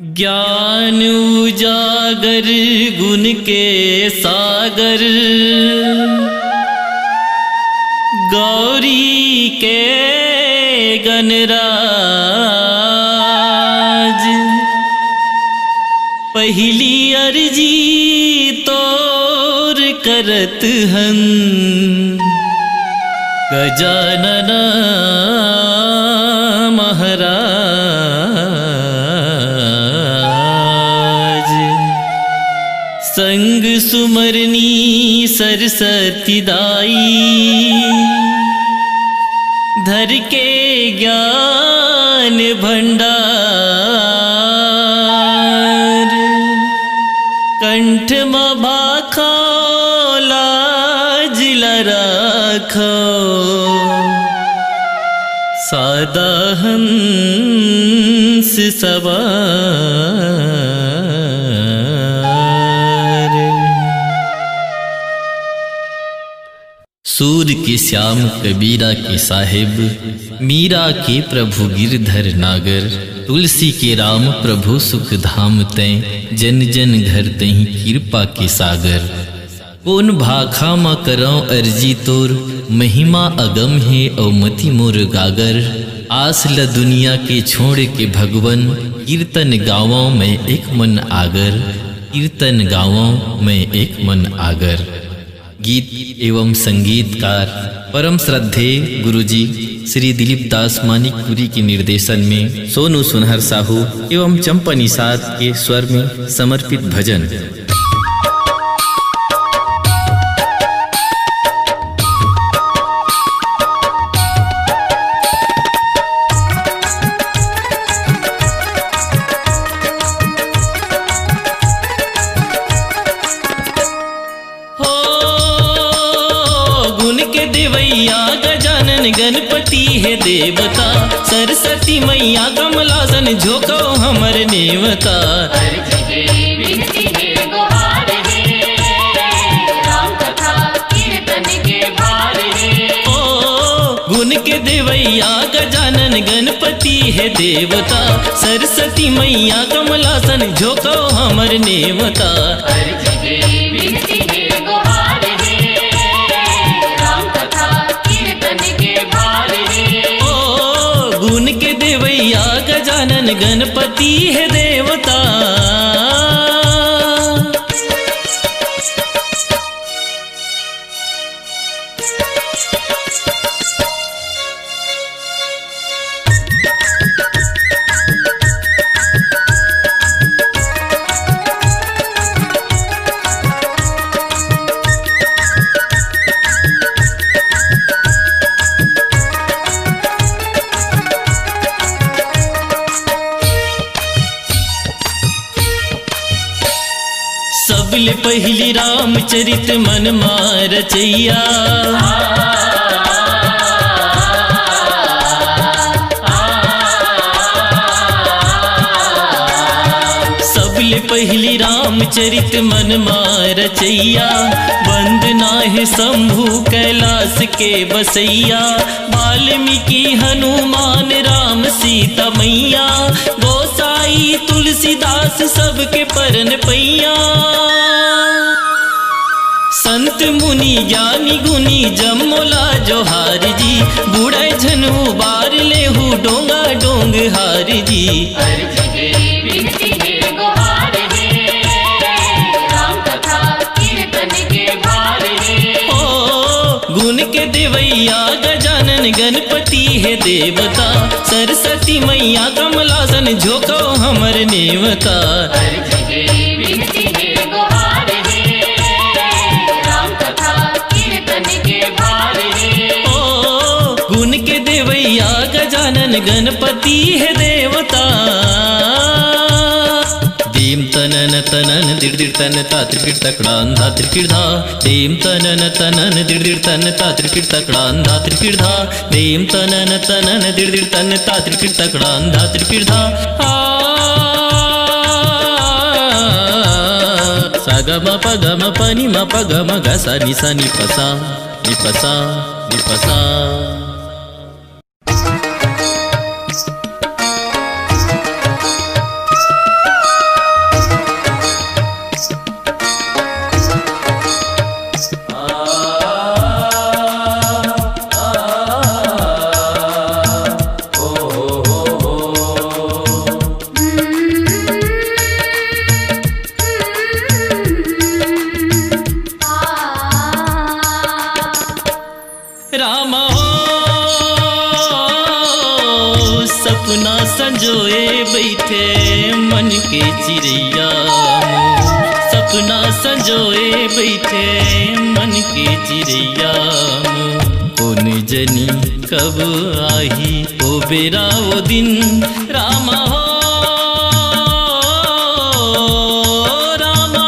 ज्ञान उजागर गुण के सागर, गौरी के गणराज। पहली अर्जी तोर करत हन, गजानन महाराज। संग सुमरनी सरस्वती दाई, धर के ज्ञान भंडार। कंठ में भाखो लाज राखो, सादा हंस सवार। सूर के श्याम कबीरा के साहिब, मीरा के प्रभु गिरधर नागर। तुलसी के राम प्रभु सुख धाम तैं, जन जन घर तहीं कृपा के सागर। कौन भाखा मा करौ अर्जी तोर, महिमा अगम है अवमति मोर गागर। आस ल दुनिया के छोड़ के भगवन, कीर्तन गावों में एक मन आगर। कीर्तन गावों में एक मन आगर। गीत एवं संगीतकार परम श्रद्धेय गुरुजी श्री दिलीप दास मानिकपुरी के निर्देशन में सोनू सुनहर साहू एवं चंपा निषाद के स्वर में समर्पित भजन। गजानन गणपति है देवता, सरस्वती मैया कमलासन झोंको हमर नेवता। ओ गुण के देवैया गजानन गणपति है देवता, सरस्वती मैया कमलासन झोंको हमर नेवता। देवैया गजानन गणपति है देवता। सबले पहली रामचरित मन मार रचैया, सबले पहली रामचरित मन मार रचैया। वंदना है शंभु कैलाश के बसैया, वाल्मीकि हनुमान राम सीता मैया। गोसाई तुलसीदास सबके परन पैया, संत मुनि ज्ञानी गुनी जमोला जोहार जी। बूढ़े झनु बार लेहू डोंगा डोंग हार जी। गुण के देवैया गजानन गणपति है देवता, सरस्वती मैया कमलासन झोंको हमर नेवता। गुण के देवैया गजानन गणपति है देवता। दीम तनन तनन दिड़ तन ता त्रिकिट तकड़ांधा त्रिकिड़ा। दीम तनन तनन दिड़ तन ता त्रिकिट तकड़ांधा त्रिकिड़ा। दीम तनन तनन दिड़ तन ता त्रिकिट तकड़ांधा त्रिकिड़ा। सागम पगम पनि म पगम गसा निसा निपसा निपसा निपसा। मन के चिड़ैया मोर, सपना संजोए बैठे मन के चिड़ैया मोर। कौन जनी कब आही ओ बेरा ओ दिन, रामा हो रामा।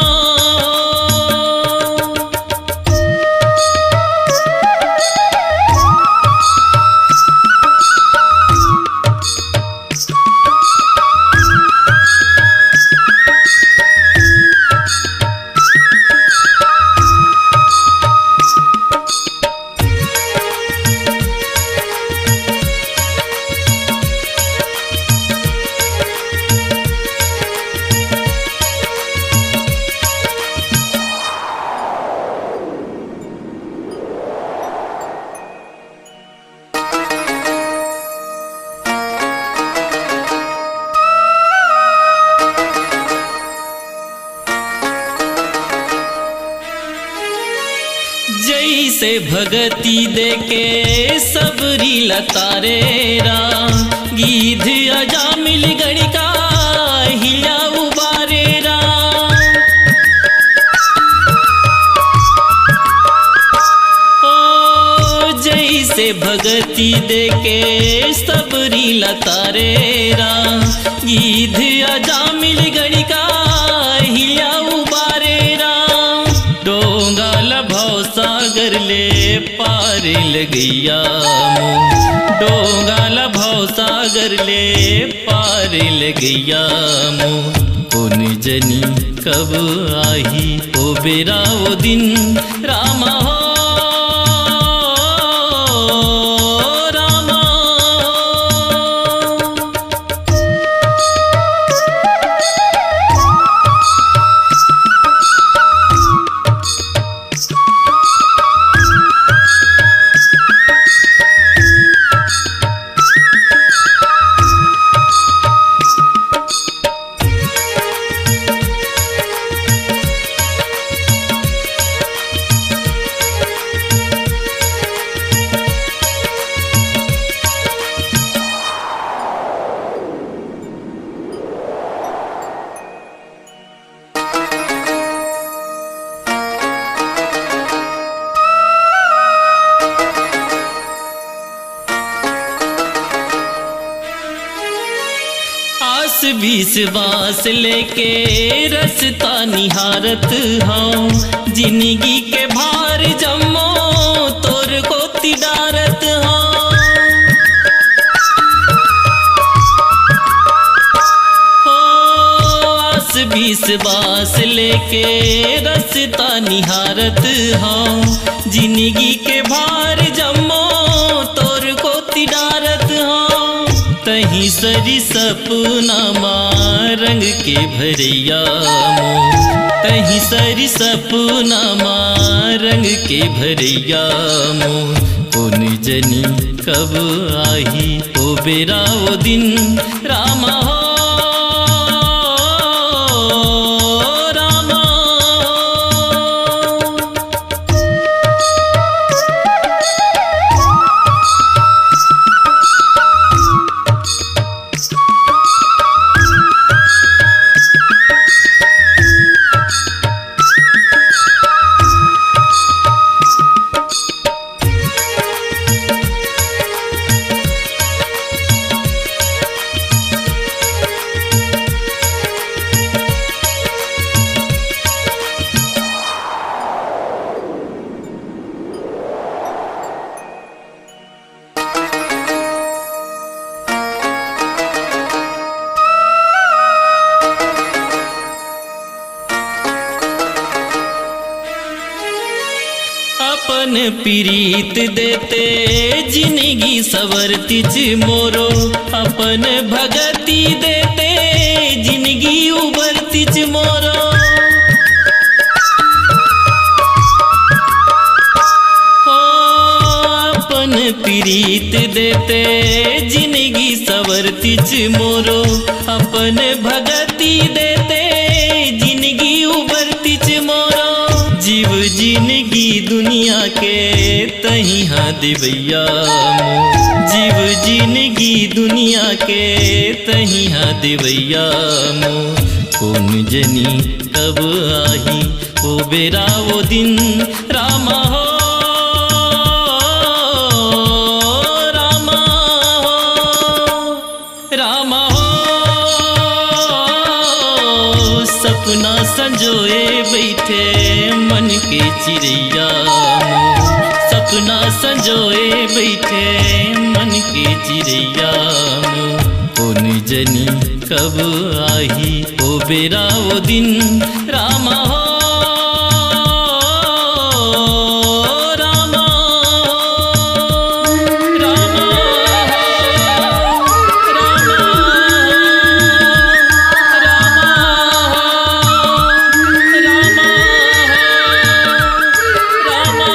जैसे भगती देके सबरी लतारे राम, गीध अजामिल गणिका हिला उबारे राम। ओ जैसे भगती देके सबरी लतारे राम, गीध अजामिल गणिका हिला उबारे राम। डोंगा लभौ सागर ले पार लगैया मोर, डोंगा लभौ सागर ले पार लगैया मोर। कौन जनी कब आही ओ बेरा ओ दिन, रामा हो रामा। विश्वास लेके रस्ता निहारत हूँ, जिंदगी के भार जमो तोर को तिडारत हूँ। आस विश्वास लेके रस्ता निहारत हूँ, जिंदगी के भार जमो तोर को तिडारत हूँ। तही सरी सपना माँ रंग के भरैया मोर, तही सरी सपना माँ रंग के भरैया मोर। कौन जनी कब आही ओ बेरा ओ दिन, रामा हो रामा। अपन प्रीत देते जिंदगी सवरतिच मोरो, अपन भगती देते जिंदगी उबरतिच मोरो। अपन प्रीत देते जिंदगी सवरतिच मोरो, अपन भगती देते जिंदगी उबरतिच मोरो। जीव जिंदगी दुनिया के तही हाँ देवैया मोर जीव जिंदगी दुनिया के तही हाँ देवैया मोर कौन जनी कब आही ओ बेरा वो दिन रामा हो रामा हो रामा हो सपना संजोए बैठे मन के चिड़ैया मोर सपना संजोए बैठे मन के चिड़ैया मोर कौन जनी कब आही ओ बेरा वो दिन रामा हो रामा हो रामा हो रामा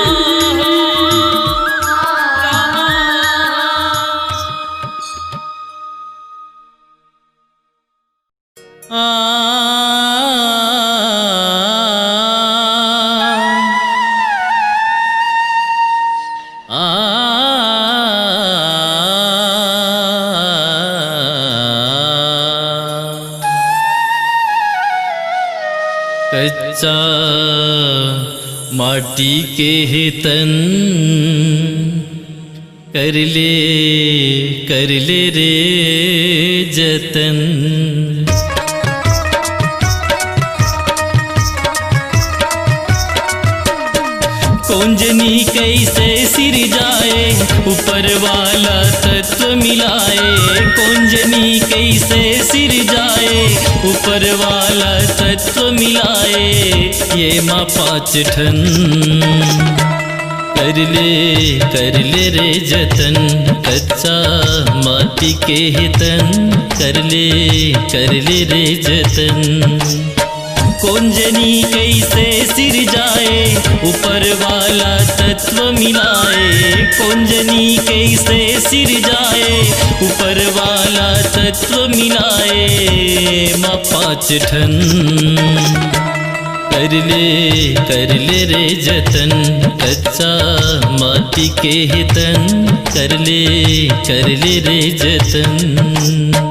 कच्चा माटी के है तन कर ले रे जतन कौंजनी कैसे सिर जाए ऊपर वाला तत्व मिलाए कौंजनी कैसे सिर जाए ऊपर वाला तत्व मिलाए ये माँ पाँच ठन कर ले रे जतन कच्चा माटी के हितन कर ले रे जतन कौंजनी कैसे सिर जाए ऊपर वाला तत्व मिलाए कौंजनी कैसे सिर जाए ऊपर वाला तत्व मिलाए माँ पाँच ठन कर ले रे जतन कच्चा माटी के हितन कर ले रे जतन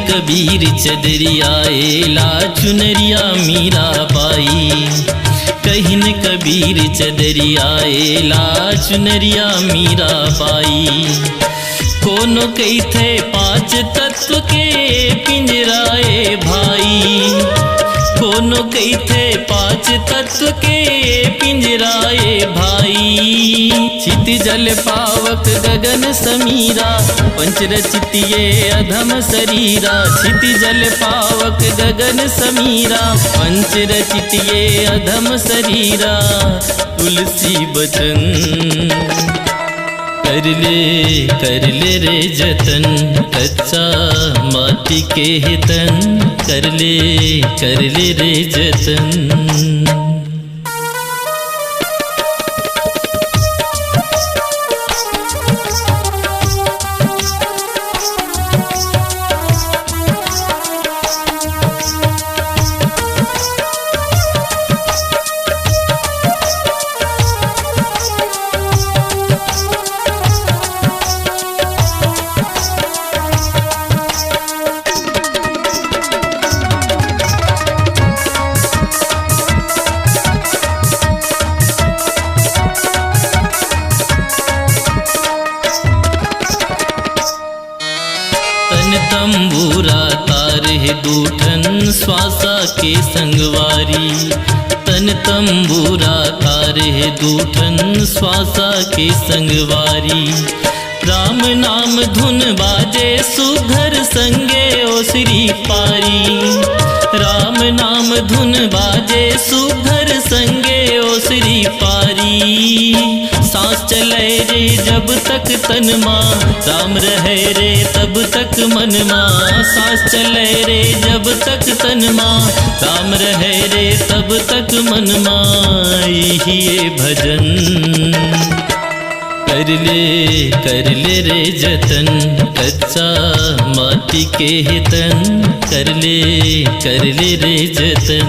कबीर चदरिया एला चुनरिया मीरा बाई कहिन कबीर चदरिया एला चुनरिया मीरा बाई कोनो कही थे पांच तत्व के पिंजराए भाई कोनो कही थे पांच तत्व के पिंजराए भाई चित जल पावक गगन समीरा पंचरचितिये अधम शरीरा चित जल पावक गगन समीरा पंचरचितिये अधम शरीरा तुलसी बचन कर ले रे जतन कच्चा माटी के हितन कर ले रे जतन तंबूरा तार है दूठन श्वासा के संगवारी तन तंबूरा तार है दूठन श्वासा के संगवारी राम नाम धुन बाजे सुघर संगे ओसरी पारी। राम नाम धुन बाजे सुघर संगे ओसरी पारी। सांस चले रे जब तक तन माँ, राम रहे रे तब तक मन माँ। सांस चले रे जब तक तन माँ, राम रहे रे तब तक मन माँ। यही भजन कर ले रे जतन, कच्चा माटी के हितन कर ले रे जतन।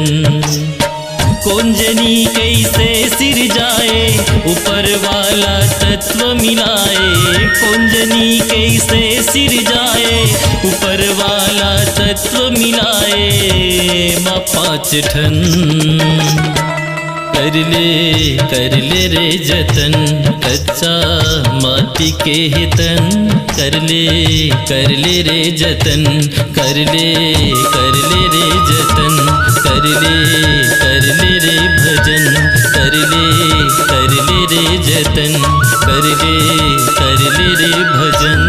कौन जनी कैसे सिर जाए ऊपर वाला तत्व मिलाए। कौन जनी कैसे सिर जाए ऊपर वाला तत्व मिलाए। माँ पाँच ठन कर ले रे जतन, कच्चा माटी के हितन कर ले रे जतन। कर ले रे जतन, कर ले रे भजन। कर ले रे जतन, कर ले रे भजन।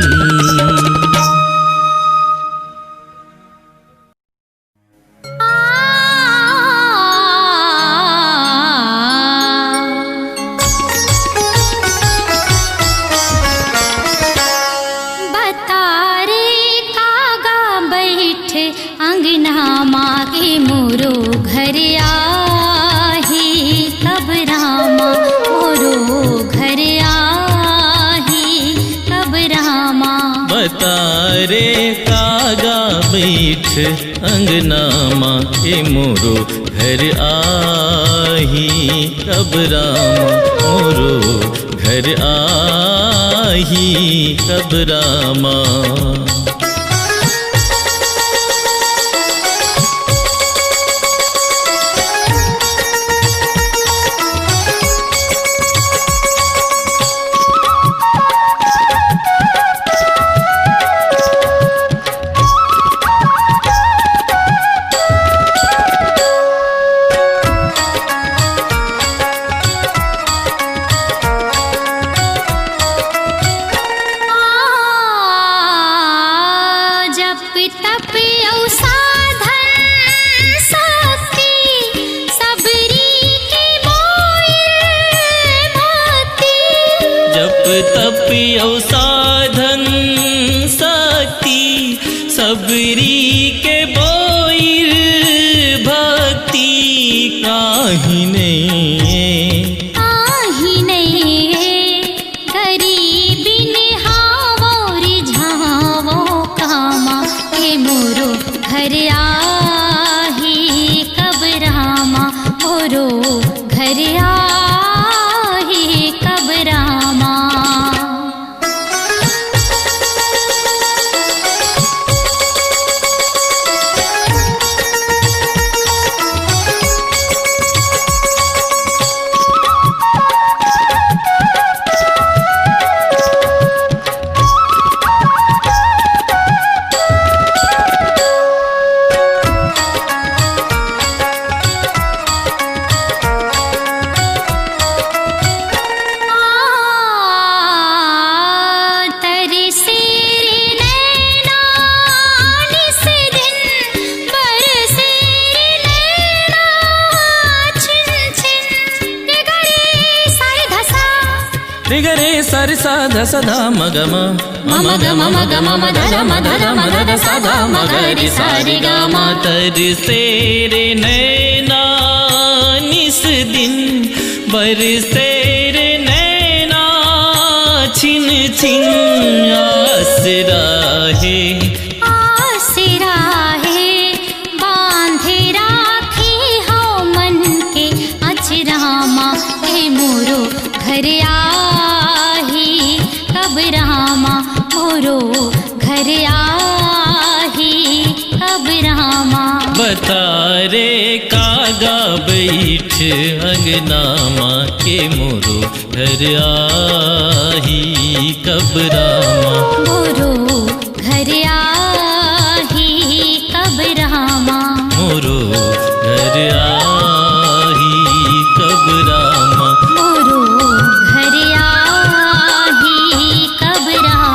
तारे कागा बैठ अंगना माँ के मोरो घर आही। कब रामा मोरो घर आही, कब रामा। साधन शक्ति सबरी के बोइर भक्ति। काहिने गरीबी ने हावो रिझावो कामा के मोरो घर आही। कब रामा मोरो घर आही, कब रामा। ರಿಗರೆ ಸರಿ ಸಾಧ ಸದಾ ಮಗಮ ಮಮ ಗಮ ಮಗ ಮಮ ಧರ ಮಧರ ಮಧದ ಸದಾ ಮಗರಿ ಸಾರಿ ಗ ಮಾತರ್ ಸೇರೆ ನೈನಾ ನಿಸ್ ದಿನ್ बरसे रे नैना छिन छिन आसरा है बांधे राखी हो मन के अचरामा हे मोरो घर आही कब रामा मोरो घर आही कब रामा। बता रे कागा बैठ अंगना माँ के मोरो घर आही कब रामा मोरो घर आही कब रामा मोरो घर आही कब रामा मोरो घर आही कब रामा।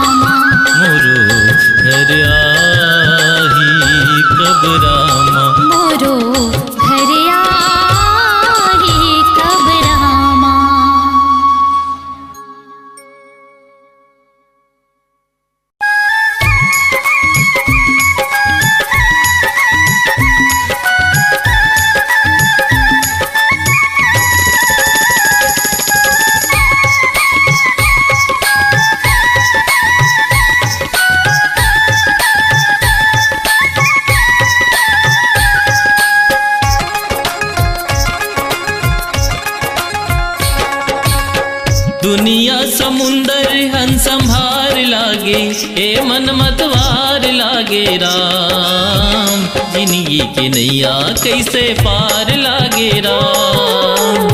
दुनिया समुंदर अनसंभार लागे, ए मन मतवार लागे राम। जिंदगी के नैया कैसे पार लागे राम,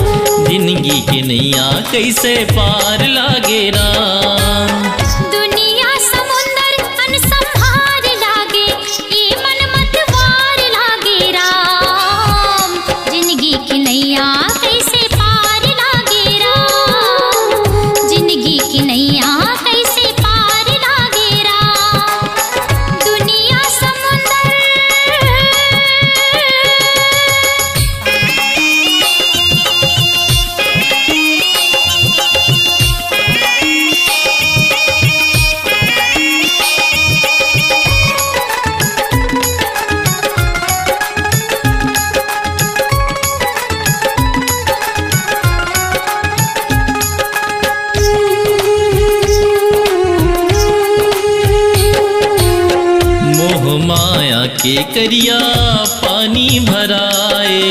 जिंदगी के नैया कैसे पार लागे राम। दुनिया समुंदर अनसंभार लागे, ये मन मतवार लागे राम। जिंदगी की नैया कैसे पार लागे राम, जिंदगी की नैया कैसे पार लागे राम। दुनिया समुंदर माया के करिया पानी भराए,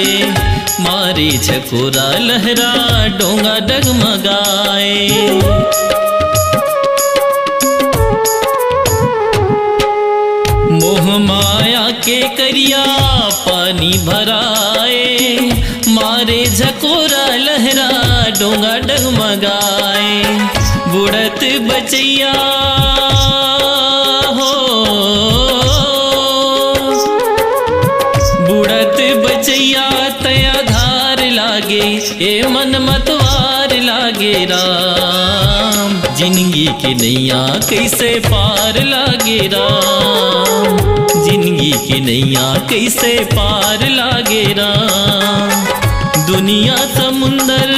मारे झकोरा लहरा डोंगा डगमगाए। मोह माया के करिया पानी भराए, मारे झकोरा लहरा डोंगा डगमगाए। बुढ़त बचैया हो, बुढ़त बचैया तया धार लागे, ए मन मतवार लागे राम। जिंदगी के नैया कैसे पार लागे राम, जिंदगी के नैया कैसे पार लागे राम। दुनिया समुंदर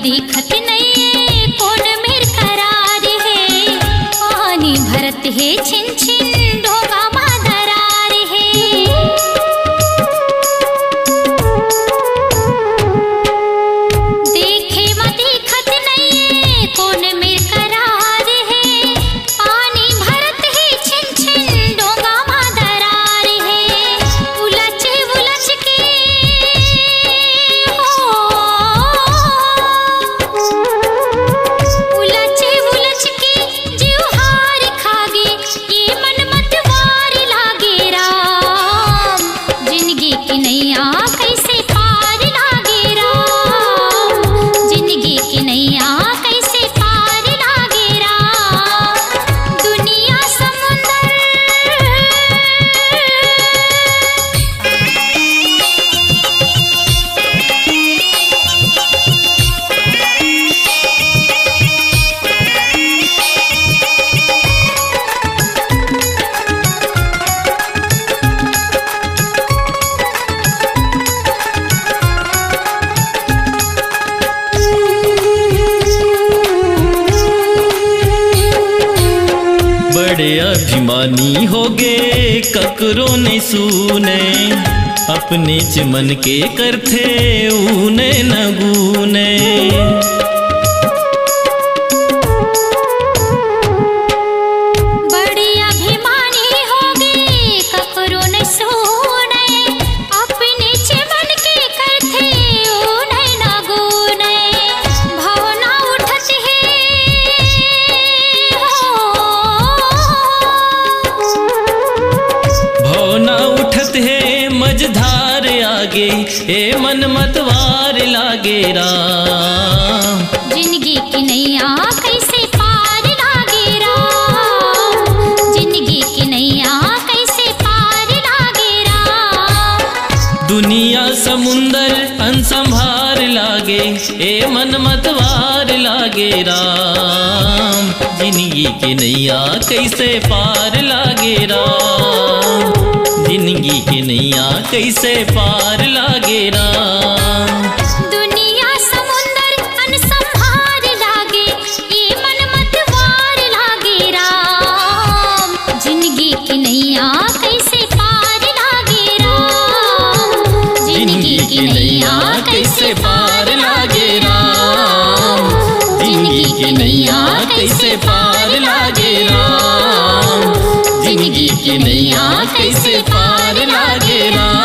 देखत नहीं कौन मेर करार है, पानी भरत है छिन छिन ढोगा मादरार है। देखे म देखत नहीं कौन मेर करार है, पानी भरत है छिन छिन ढोगा मादरार है। उलझ उलझ के उलझ उलझ के जीव हार खागे, ये मन मतवार लागे राम। जिंदगी की नैया कैसे पार लागे राम, जिंदगी की नैया कैसे पार लागे राम। दुनिया समुंदर बड़े अभिमानी होगे ककरो ने सुने, अपने चमन के करथे ऊने न गूने। बड़े अभिमानी होगे ककरो न सुने, अपने चमन के करथे ऊने न गूने। भावना उठत है भावना उठत है मझधार आगे, ए मन मतवार लागे राम। जिंदगी की नैया कैसे पार लागे राम, जिंदगी की नैया कैसे पार लागे राम। दुनिया समुंदर अनसंभार लागे, ए मन मतवार लागे राम। जिंदगी के नैया कैसे पार लागे राम, जिंदगी के नैया कैसे पार लागे राम। दुनिया समुंदर अनसंभार लागे, ये मन मत की नैया कैसे पार लागे राम, जिंदगी की नैया कैसे पार लागे राम।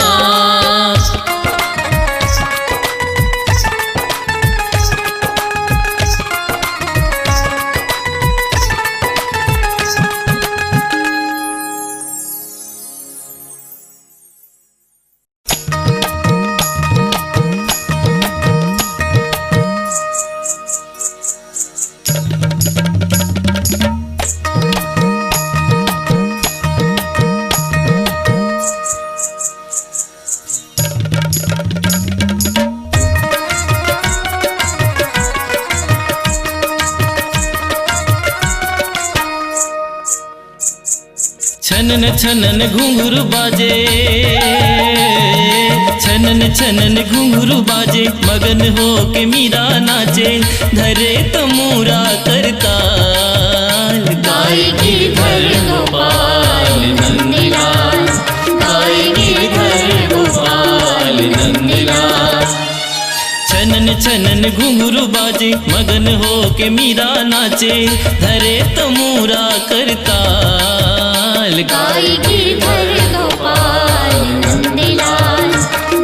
छनन छनन घुंघरू बाजे, छनन छनन घुंघरू बाजे, मगन हो के मीरा नाचे, धरे तमूरा करताल, गाय गिरधर गोपाल नंदलाल, गाय गिरधर गोपाल नंदलाल। छनन छनन घुंघरू बाजे, मगन हो के मीरा नाचे, धरे तमूरा करताल, गाय गिरधर गोपाल नंदलाल,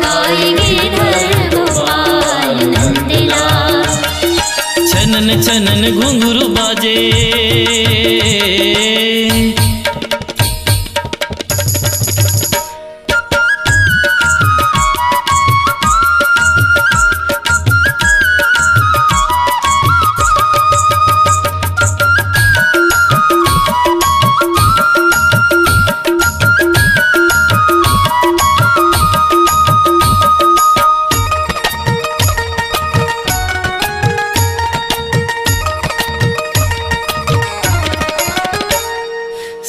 गाय गिरधर गोपाल नंदलाल। छनन छनन घुंघरू बाजे,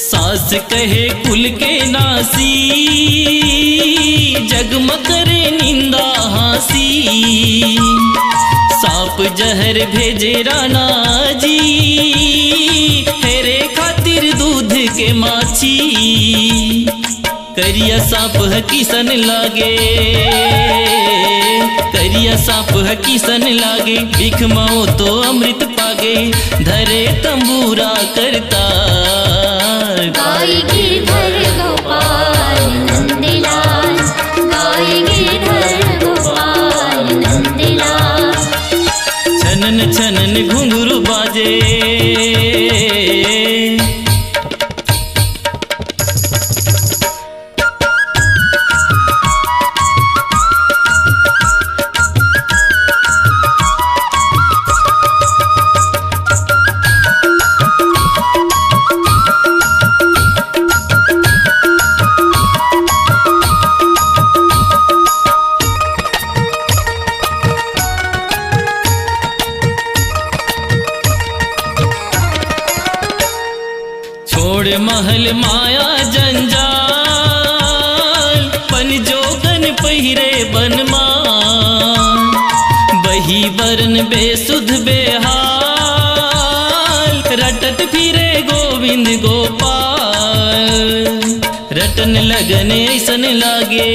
सास कहे कुल के नासी, जगम करे निंदा हासी, सांप जहर भेजे राणा जी, हेरे खातिर दूध के माछी, करिया सांप हकीसन लागे, करिया सांप हकीसन लागे, बिख माओ तो अमृत पागे, धरे तंबूरा करता, गाय गिरधर गोपाल नंदलाल, गाय गिरधर गोपाल नंदलाल। छनन छनन घुंघरू बाजे, छोड़ महल माया जंजाल, पन जोगन पहिरे बनमान, बही बरन बेसुध बेहाल, रटत फिरे गोविंद गोपाल, रटन लगन ऐसन लागे,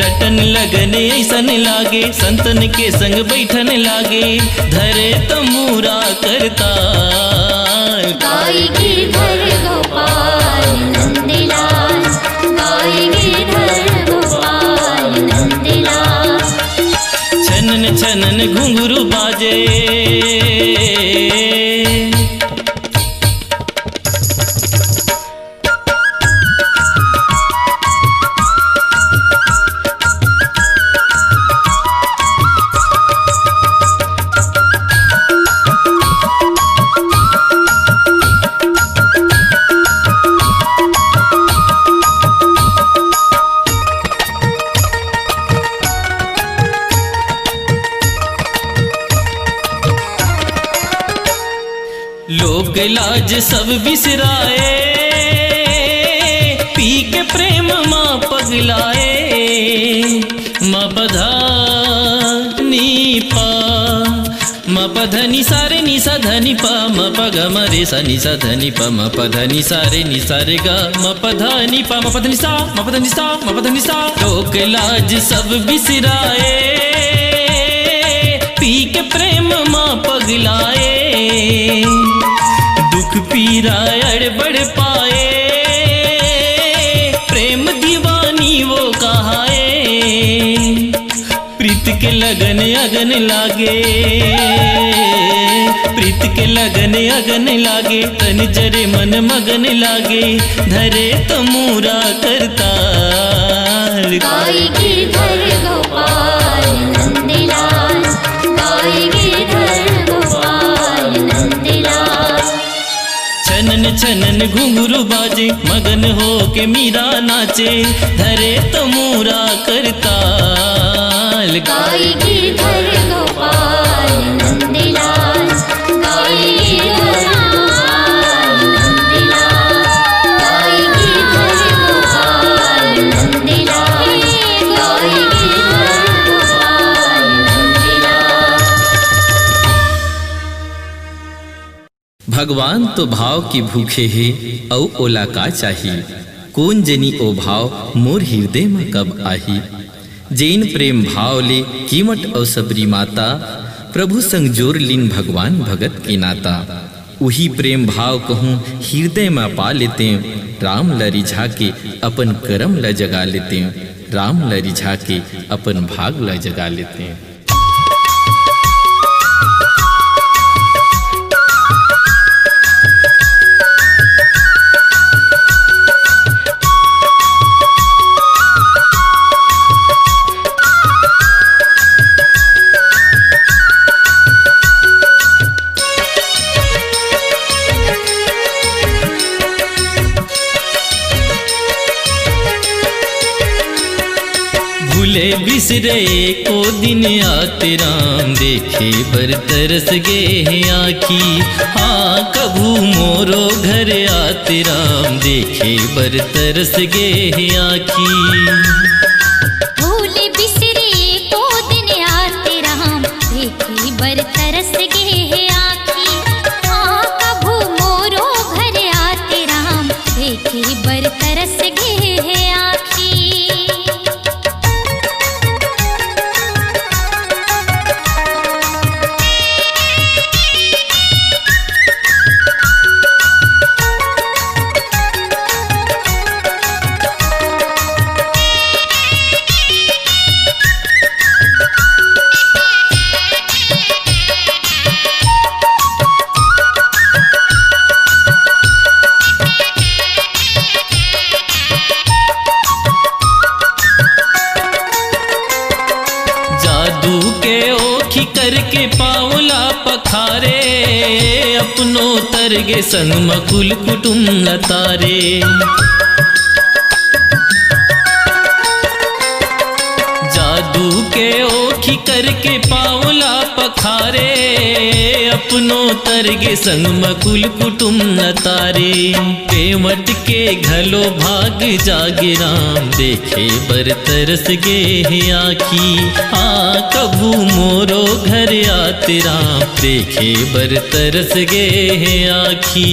रटन लगन ऐसन लागे, संतन के संग बैठन लागे, धरे तमूरा करता, गाय गिरधर गोपाल नंदलाल, गाय गिरधर गोपाल नंदलाल। छनन छनन घुंघरू बाजे, लोक लाज सब बिसराए, पी के प्रेम माँ पगलाए, माँ बधा नी पा, माँ पधनी सारे नि सा धनी पा, माँ प ग म रे सा नि सा धनी पा, माँ पधनी सारे नि सारे गा, माँ पधनी पा, माँ पधनी सा, माँ पधनी सा, माँ पधनी सा। लोक लाज सब बिसराए, पी के प्रेम माँ पगलाए, दुख पीरा अड़बड़ पाए, प्रेम दीवानी वो कहाए, प्रीत के लगन अगन लागे, प्रीत के लगन अगन लागे, तन जरे मन मगन लागे, धरे तमूरा करताल। गाय गिरधर गोपाल नंदलाल, गाय गिरधर गोपाल नंदलाल। छनन छनन घुंघरू बाजे, मगन हो के मीरा नाचे, धरे तमूरा करताल। गाय गिरधर गोपाल नंदलाल, गाय गिरधर गोपाल नंदलाल, गाय गिरधर गोपाल नंदलाल, गाय गिरधर गोपाल नंदलाल। भगवान तो भाव की भूखे है, औ ओला का चाही, कौन जनी ओ भाव मोर हृदय में कब आही। जैन प्रेम भाव ले कीमट और सबरी माता, प्रभु संग जोर लीन भगवान भगत की नाता। वही प्रेम भाव कहूँ हृदय में पा लेते, राम लरी झाके अपन करम ल जगा लेते, राम लरी झाके अपन भाग ल जगा लेते। भूले बिसरे को दिन आते राम, देखे बर तरस गे हैं आखी। हाँ कभू मोरो घर आते राम, देखे बर तरस गे हैं आखी। भूले बिसरे को दिन आते राम, देखे बर तरस गे हैं आखी। हाँ कभू मोरो घर आते राम, देखे बर तरस गे हैं आखी। करके पावला पखारे, अपनो तरगे संग मकुल कुटुम लतारे। जादू के ओखी करके पावला पखारे, अपनो तरगे संग मकुल कुटुम लतारे। पेवट के घलो भाग जागे राम, देखे बर तरस गे हैं आखी। हाँ कभू मोरो घर आते राम, देखे बर तरस गे हैं आखी।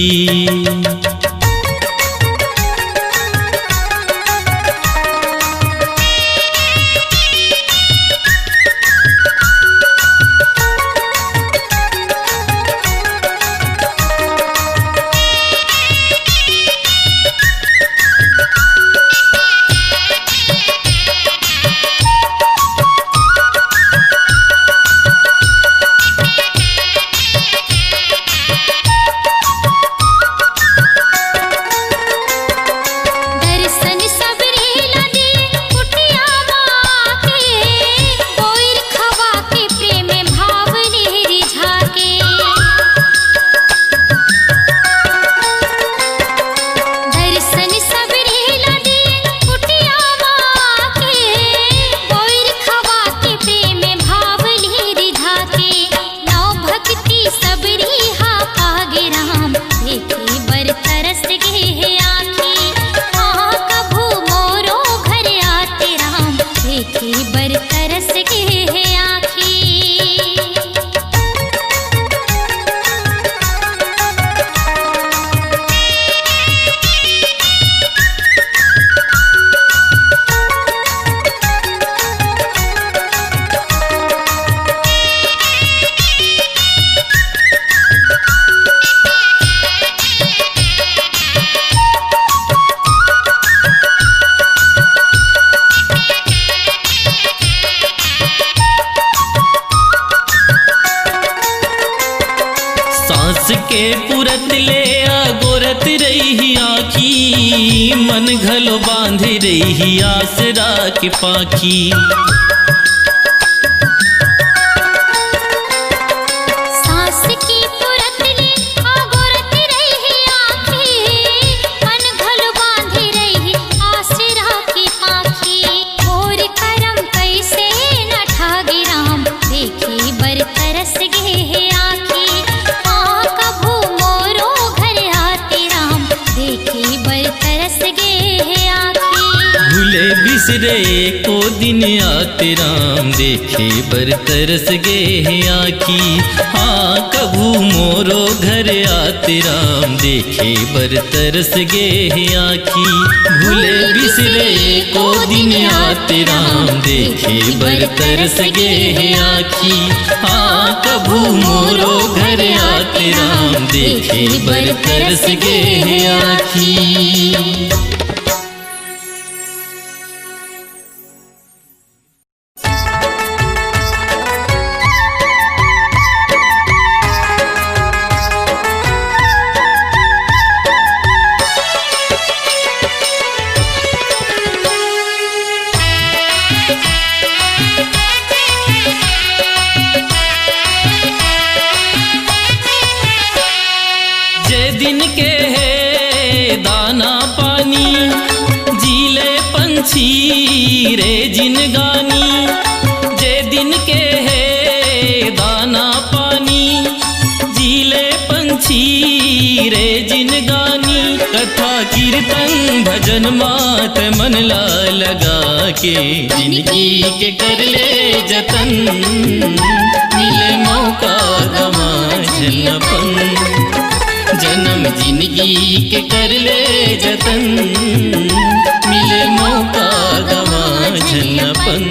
सांस के पुरत ले गोरत रही आखी, मन घलो बांध रही आसरा के पाखी। सांस की पुरत ले गोरत रही आखी, मन घलो बांध रही आसरा की पाखी। और करम कैसे न ठागे राम, देखे बर तरस गे है आखी। भूले बिसरे को दिन आते राम, देखे बर तरस गे है आखी। हाँ कभू मोरो घर आते राम, देखे बर तरस गे है आखी। भूले बिसरे को दिन आते राम, देखे बर तरस गे है आखी। हाँ कभू मोरो घर आते राम, देखे बर तरस गे है आखी। दिन के है दाना पानी, जीले पंछी रे जिनगानी। जे दिन के है दाना पानी, जीले पंछी रे जिनगानी। कथा कीर्तन भजन मात मन ला लगा के, जिंदगी के कर ले जतन, मिले मौका गवा झलपन। जन्म जिंदगी के कर ले जतन, मिले मौका गवा झलपन।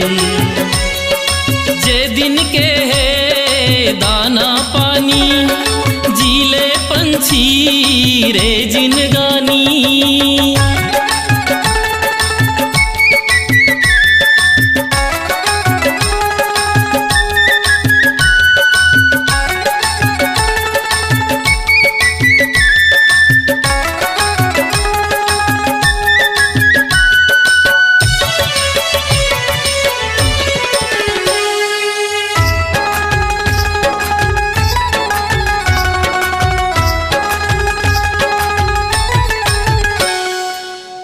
जे दिन के है दाना पानी, जीले पंछी रे जिनगानी।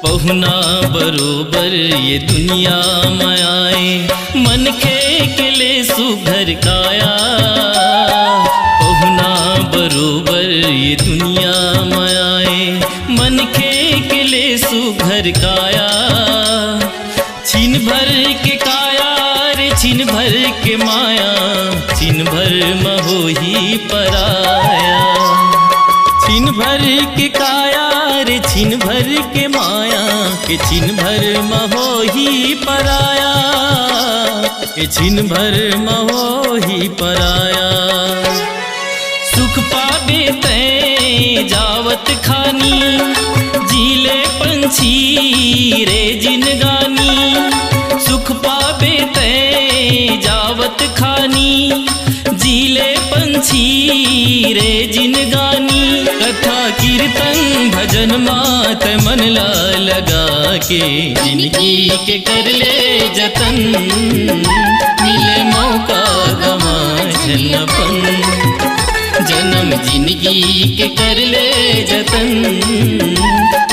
पहुना बरोबर ये दुनिया में आए, मन के ले सुघर काया। पहुना बरोबर ये दुनिया में आए, मन के ले सुघर काया। छीन भर के काया रे छीन भर के माया, छीन भर महोही पराया। छीन भर के काया रे छीन भर के माया, के छीन भर महोही पराया। के छीन भर महोही पराया। सुख पावे तै जावत खानी, जीले पंछी रे जिनगानी। सुख पावे तै जावत खानी, जीले पंछी रे जिनगानी। कथा कीर्तन भजन मात मन ला लगा के, जिंदगी के कर ले जतन, मिले मौका गवा झलपन। जन्म जिंदगी के कर ले जतन,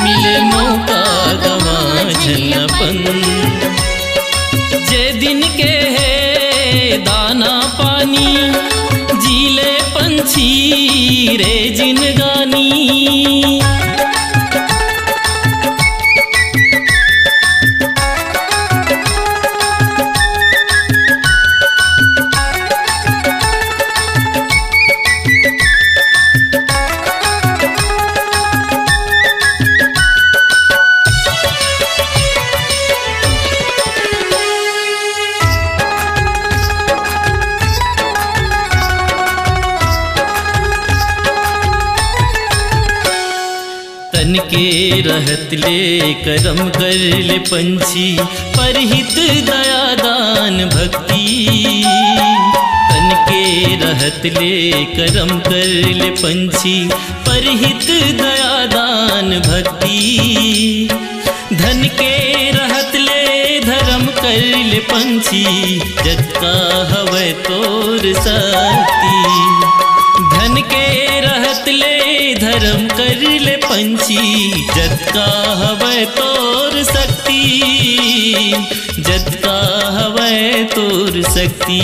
मिले मौका गवा झलपन। जे दिन के है दाना पानी, जीले पंछी रे जिनगानी। तन के रहत ले करम कर ले पंछी, परहित दया दान भक्ति। तन के रहत ले करम कर ले पंछी, परहित दया दान भक्ति। धन के रहत ले धर्म कर ले पंछी, जत्का हवै तोर शक्ति। धन के रहत ले धर्म कर ले पंछी, जत्का हवै तोर शक्ति। जत्का हवै तोर शक्ति।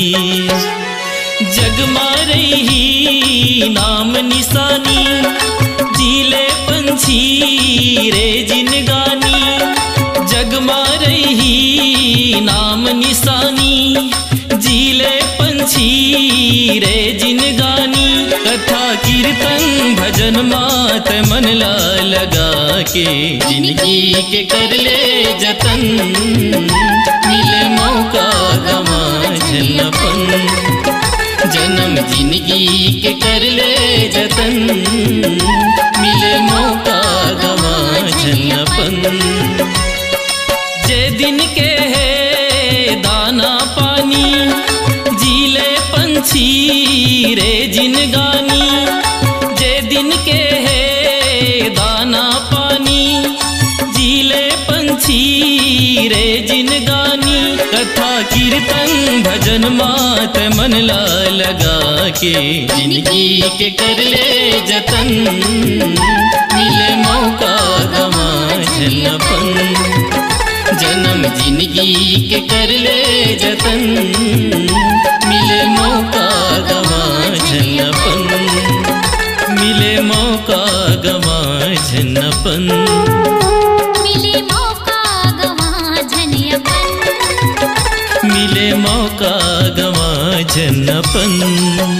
जग मारही नाम निशानी, जीले पंछी रे जिनगानी। जग मारही नाम निशानी, जीले पंछी रे जिनगानी। कथा कीर्तन भजन मात मन ला लगा के, जिंदगी के कर ले जतन। मिले मौका गवा झलपन, जन्म जिंदगी के कर ले जतन। मिले मौका गवा झलपन। जे दिन के है दाना पानी, जीले पंछी रे जिनगानी। जे दिन के है दाना पानी, जीले पंछी रे जिनगानी। कथा कीर्तन भजन मात मन ला लगा के, जिंदगी के कर ले जतन। मिले मौका गवा झलपन, जन्म जिंदगी के कर ले जतन। मिले मौका गवा झलपन, मिले मौका गवा झलपन। मिले मौका गवा झलपन, मिले मौका गवा झलपन।